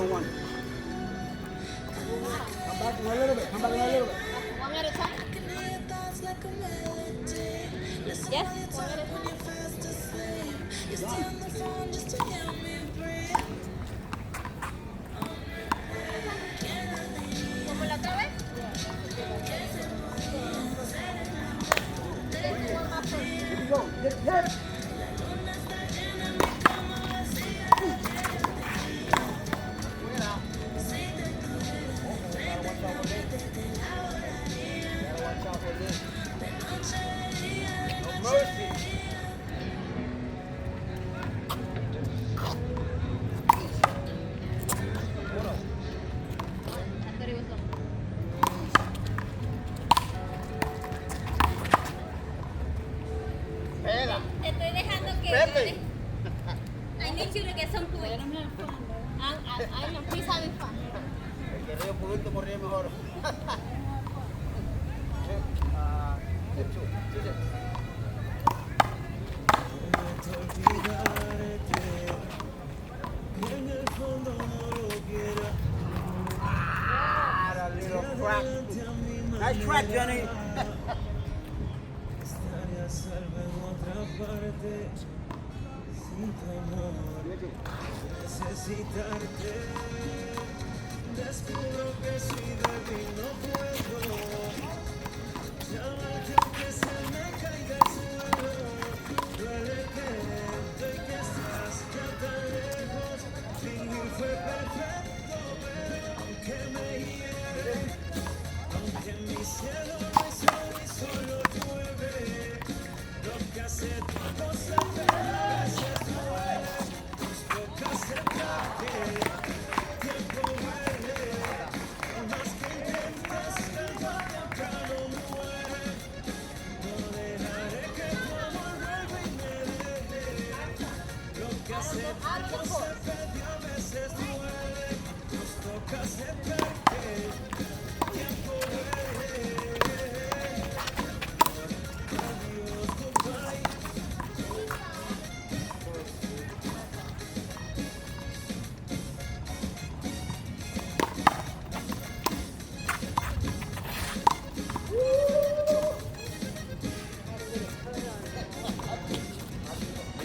one. Come back in a little bit. Come back in a little bit. One at a time? Yes, one at a time. ¿Como la otra vez? Here we go. Hit. Te estoy dejando que... Pepe. I need you to get some food. I know, please having fun. El que ríe por último ríe mejor. Nice track, Johnny. Estaría salvo en otra parte, sin tu amor, necesitarte. Descubro que si de mí no puedo llamarte aunque se me caiga el suelo. Duele que que estás ya tan lejos. Fingir fue perfecto, pero aunque me hiere, aunque en mi cielo no hay sol y solo llueve, lo que hace tiempo se ve, a veces duele, nos toca aceptar que el tiempo huele, por más que intentes, tarde o temprano muere, no dejaré que tu amor vuelva y me deje, lo que hace tiempo se ve, a veces duele, nos toca aceptar que el tiempo huele. Adiós, goodbye.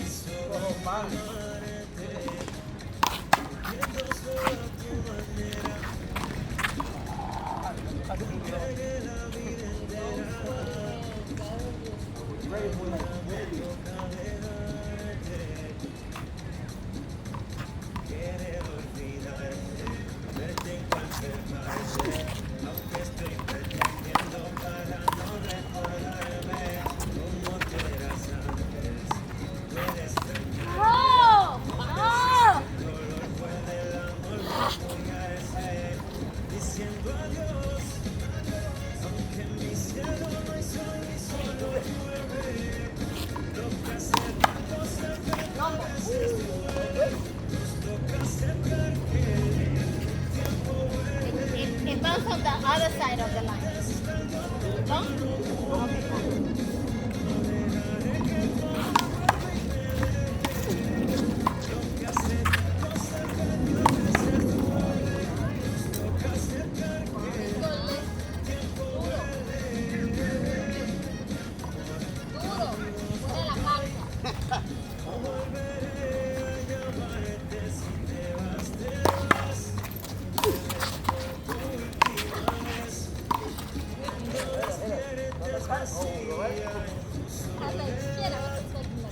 Solo amarte, viendo solo a tu manera, entregué la vida entera. Ready for that. Querer olvidarte, verte en cualquier parte, aunque estoy pretendiendo para no recordarme como tú eras antes. Puedes extrañar, ¡Oh! ¡Oh! el dolor fue del amor, no voy a ser diciendo adiós, aunque en mi cielo no hay sol y solo llueve, lo que hace tiempo se ve, a veces duele, nos toca aceptar que el tiempo huele. It bounces on the other side of the line. ¿No? Okay, fine. Duro. Pone la panza. A la izquierda vas a hacer la-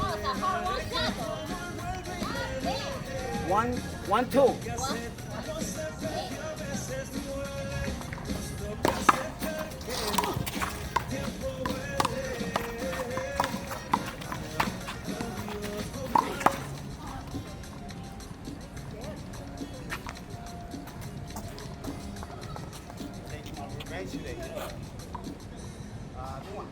Oh, it's a hard one shot. Ah, damn. One, two. Revenge today. Come on.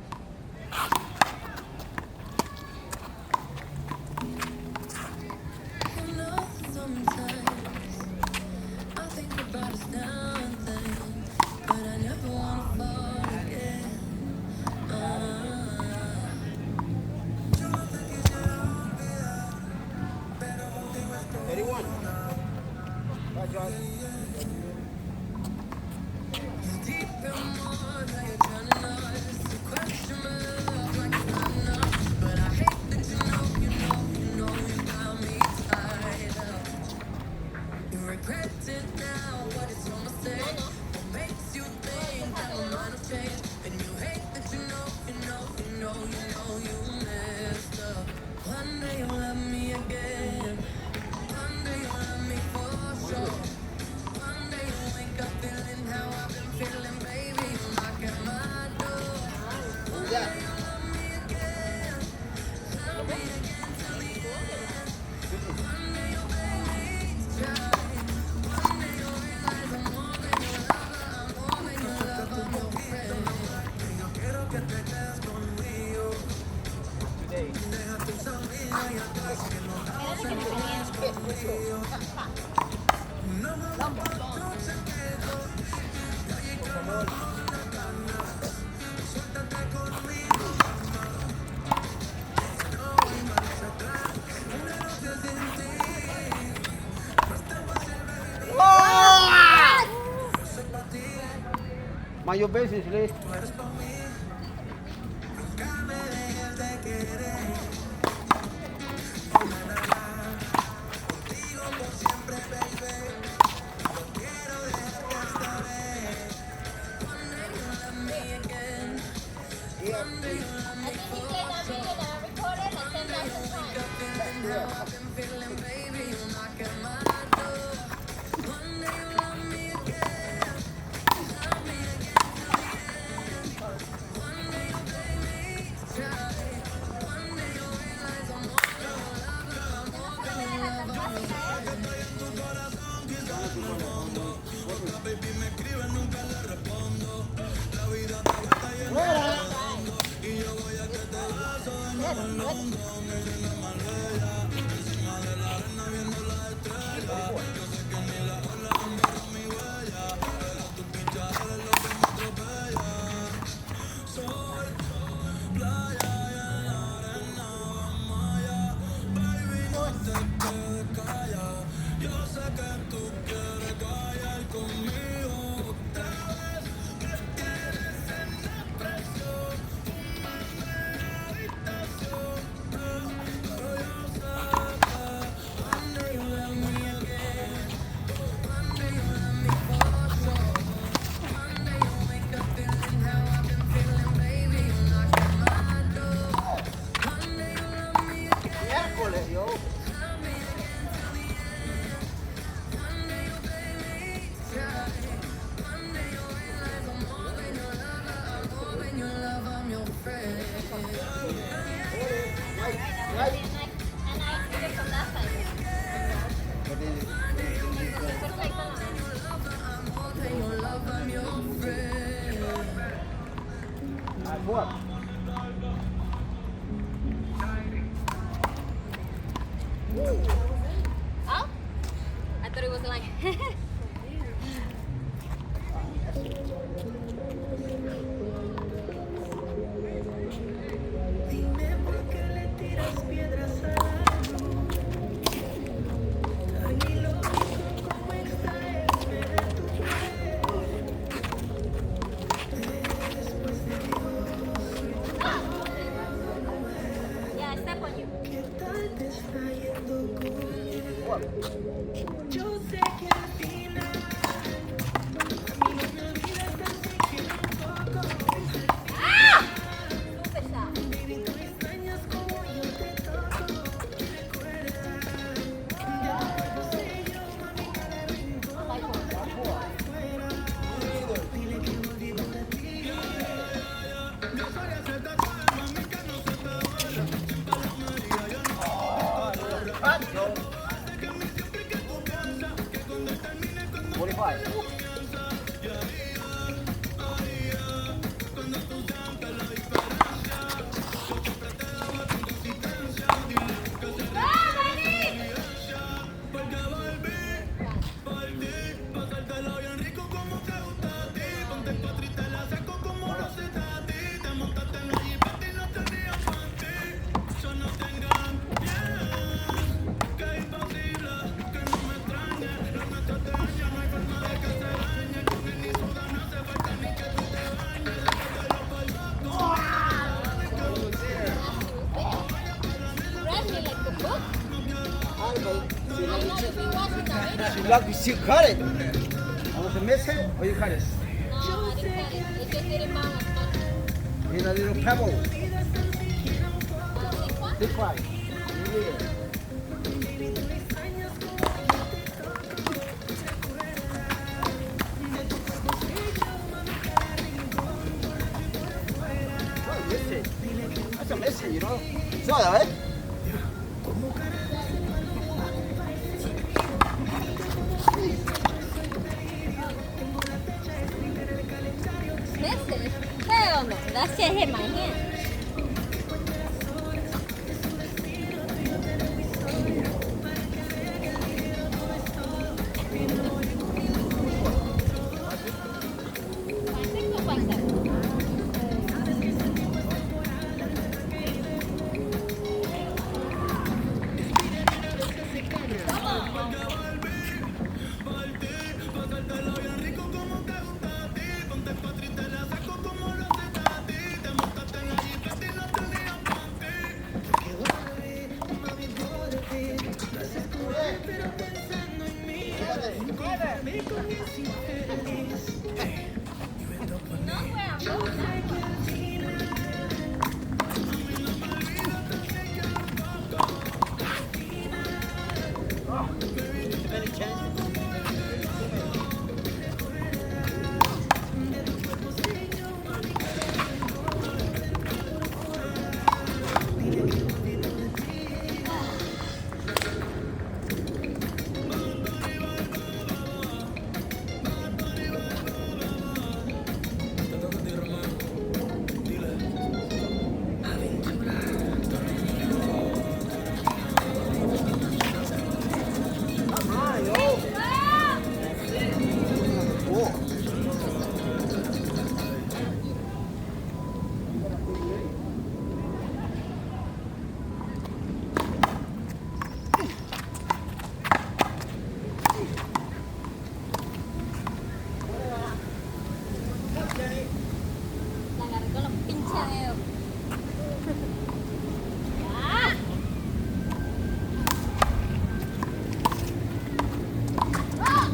Yeah. Mind your business, Lee. Miércoles, yo. What? Oh? I thought it was like. Dime por qué le tiras piedras a la luz. Tan ilógico como extraerme de tu piel. Después de Dios, Yeah, I step on you. ¿qué tal te está yendo con él? Yo sé que al final a mí no me olvidas tan siquiera un poco. Super sad. Baby, tú extrañas como yo te toco. Recuerda que yo sé yo, mami, cada rincón fuera. Dile que me olvido de ti. Pancho. 45. Pásatelo bien rico como te gusta a ti. Ponte pa' triste, la saco como lo haces a ti. Te montaste en la jeepeta y no te rías pa' ti. Yo no tengan miedo, que es imposible que no me extrañe. Lo nuestro te daña, no hay forma de que se dañe. Con él ni suda, no hace falta ni que tú te bañes. Desde que lo Read me like the book. Hi, babe. I know if you watch it already. She love you. She cut it. I was a miss it or you cut it? No, I didn't cut it. It just didn't bounce as much. In a little pebble. This one? This one. Yeah. Well, this That's a message, you know. Suave, ¿eh? Message? Hell no. That shit hit my hand. La agarré con los pinches dedos. ¡Ah! ¡Ah!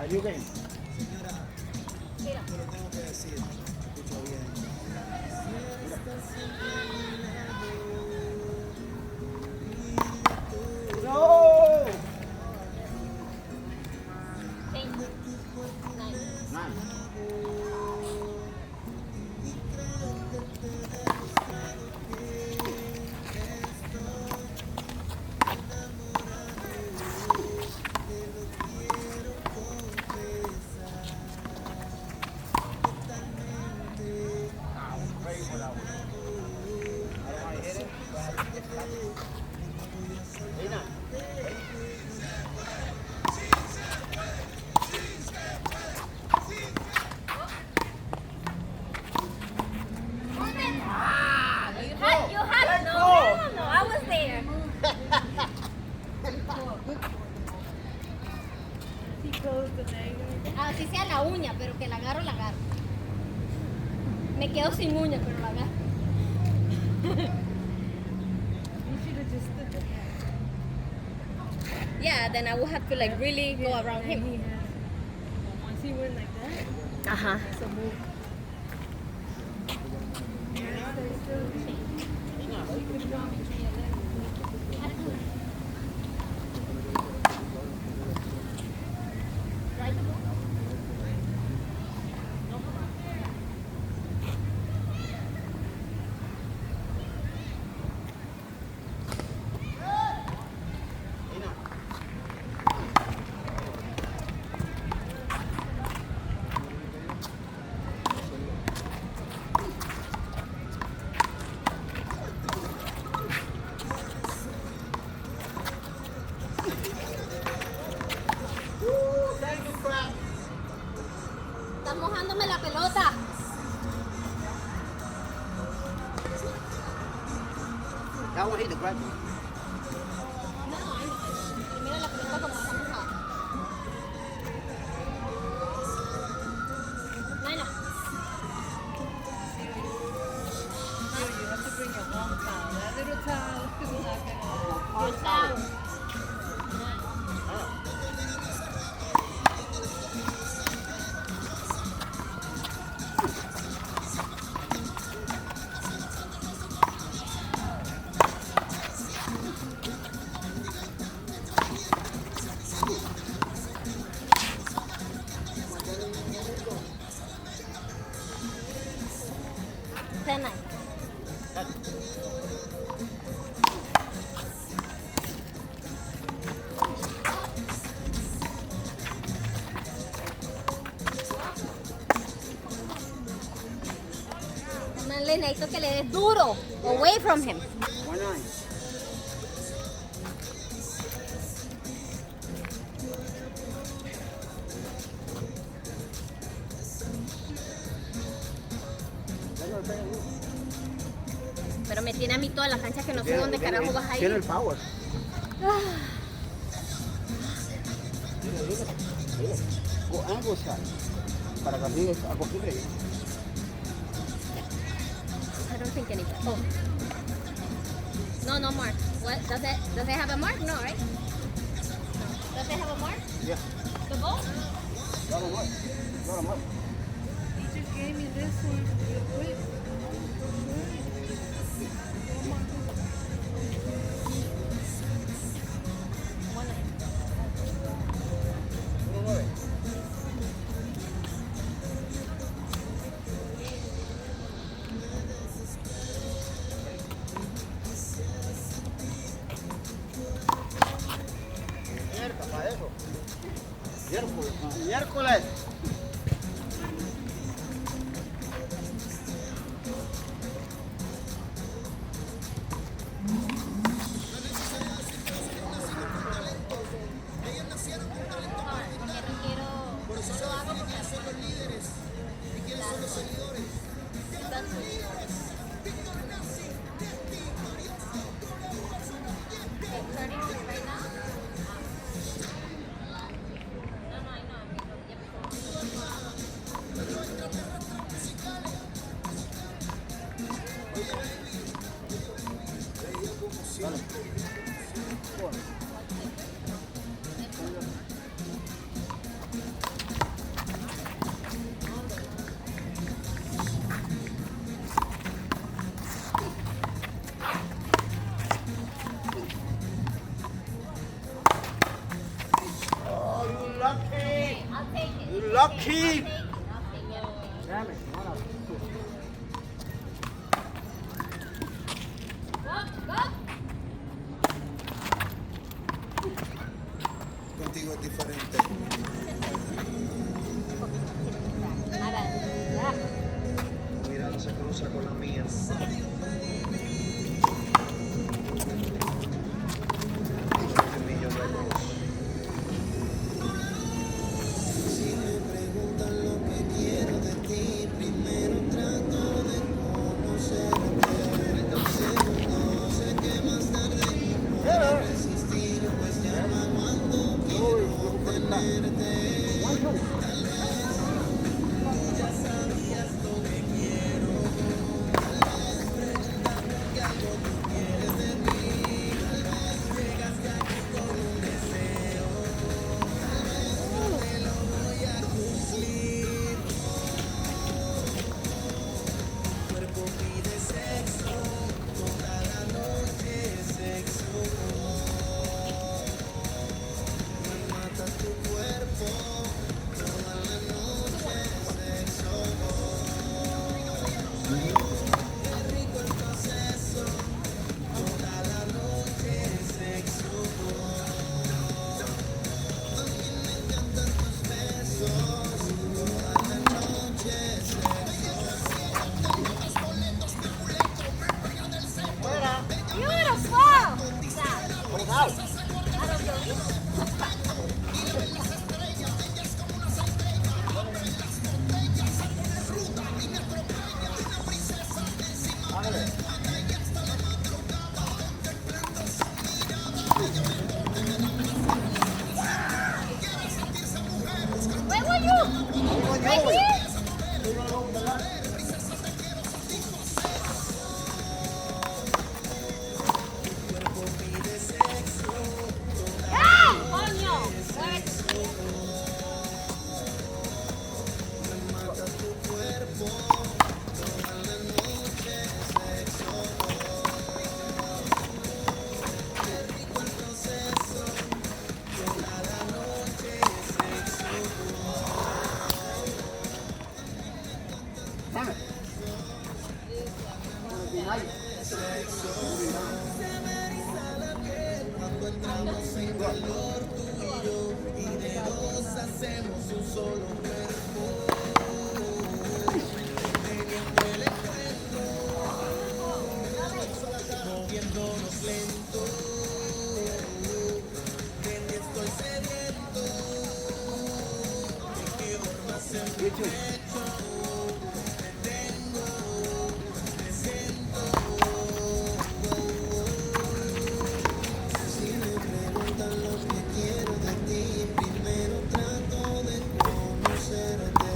You game. Mira. Tengo que decir, escucho bien. No. 10. 9. Nine. You had no, I was there. Así sea la uña, pero que la agarro, la agarro. Me quedo sin uña, pero la agarro. Yeah, then I would have to like really go around him. Once he went like that, Ajá. it's a move. Estás mojándome la pelota. That one hit the ground. No, ay, no. Mira la pelota como está mojada. Nana. You have to bring a long towel. That little towel is not gonna. Your towel. Nana. Le necesito que le des duro. Away from him. 1-9. Pero me tiene a mí toda la cancha que no sé dónde carajo vas a Tiene el ir. power. Go angle side. Para que así acostumbre. I don't think any. Oh. No mark. What does it have a mark? No, right? No. Does it have a mark? Yeah. The ball? Got a mark. Got a mark. He just gave me this one real quick. Miércoles, para eso. Miércoles. Miércoles. lucky. Nothing. Damn it. What a- Go, go. Contigo es diferente. Ahora, ya. Tu mirada se cruza con la mía. Un millón de luz. Si me preguntan lo que quiero de ti, primero trato de conocerte. Segundo, sé que más tarde no podré resistir, pues llama cuando quiero tenerte. Cuerpo pide sexo, toda la noche sexo. Me mata tu cuerpo, toda la noche sexo. Qué rico el proceso, toda la noche sexo. A mí me encantan tus besos, toda la noche sexo. Beautiful. Stop. Hold out. I don't believe. Ándale. Where were you? Right here? ¡Ah! ¡Coño! Damn it. Wanna be nice. Hacemos un solo cuerpo. Moviéndonos lento. De ti estoy sediento. De que duermas en mi You too. pecho. Me tengo, me siento. Si me preguntan lo que quiero de ti, primero trato de conocerte.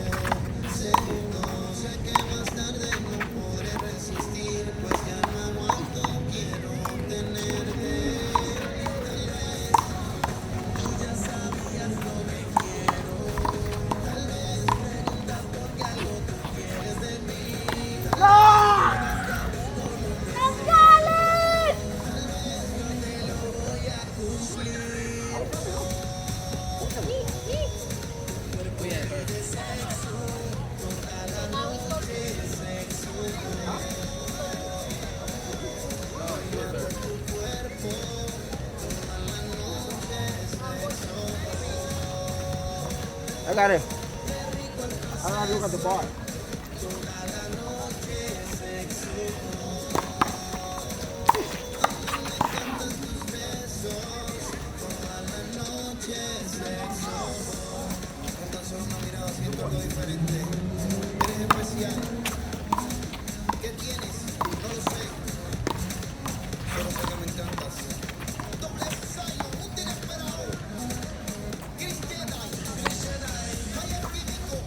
Segundo, sé que más tarde no podré resistir, pues ya no aguanto, quiero tenerte. Tal vez tú ya sabías lo que quiero. Tal vez preguntas porque algo tú quieres de mí. ¡González! I got it. I gotta look at the bar. ¿Qué tienes? No lo sé. Solo sé que me encantas. Doble ensayo, un inesperado. Chris Jedi, Javier Pidico,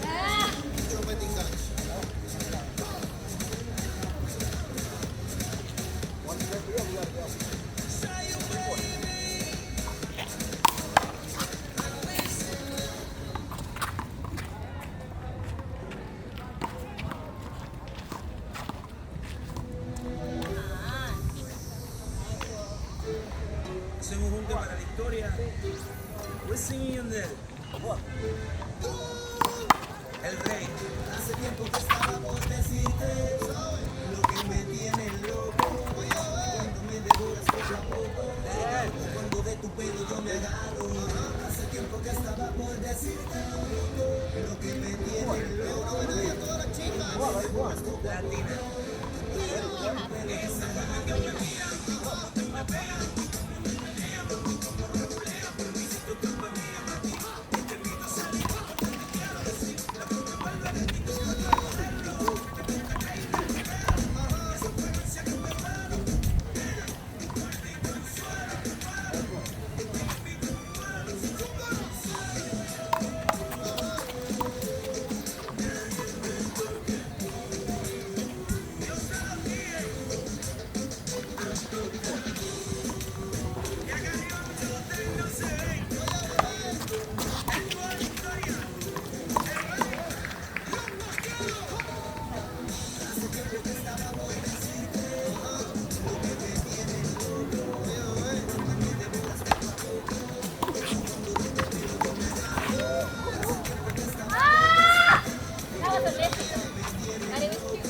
¡Ah! Trompet Enganche. Hacemos un junte para la historia. We're singing on the El rey. Hace tiempo que estaba por decirte lo que me tiene loco. Cuando me devoras poco a poco, cuando de tu pelo yo me agarro. Hace tiempo que estaba por decirte lo que me tiene loco. Latina. That was a miss. But it was cute.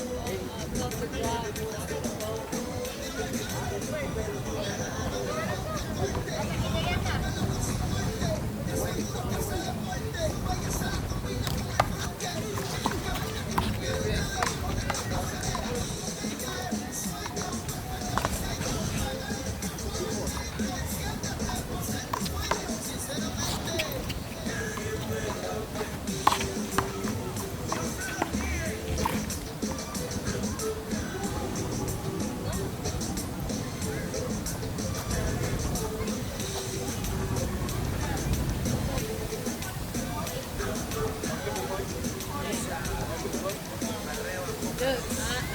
Look,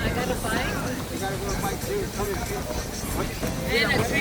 I got a bike You gotta go to Mike too. Come here. and a tree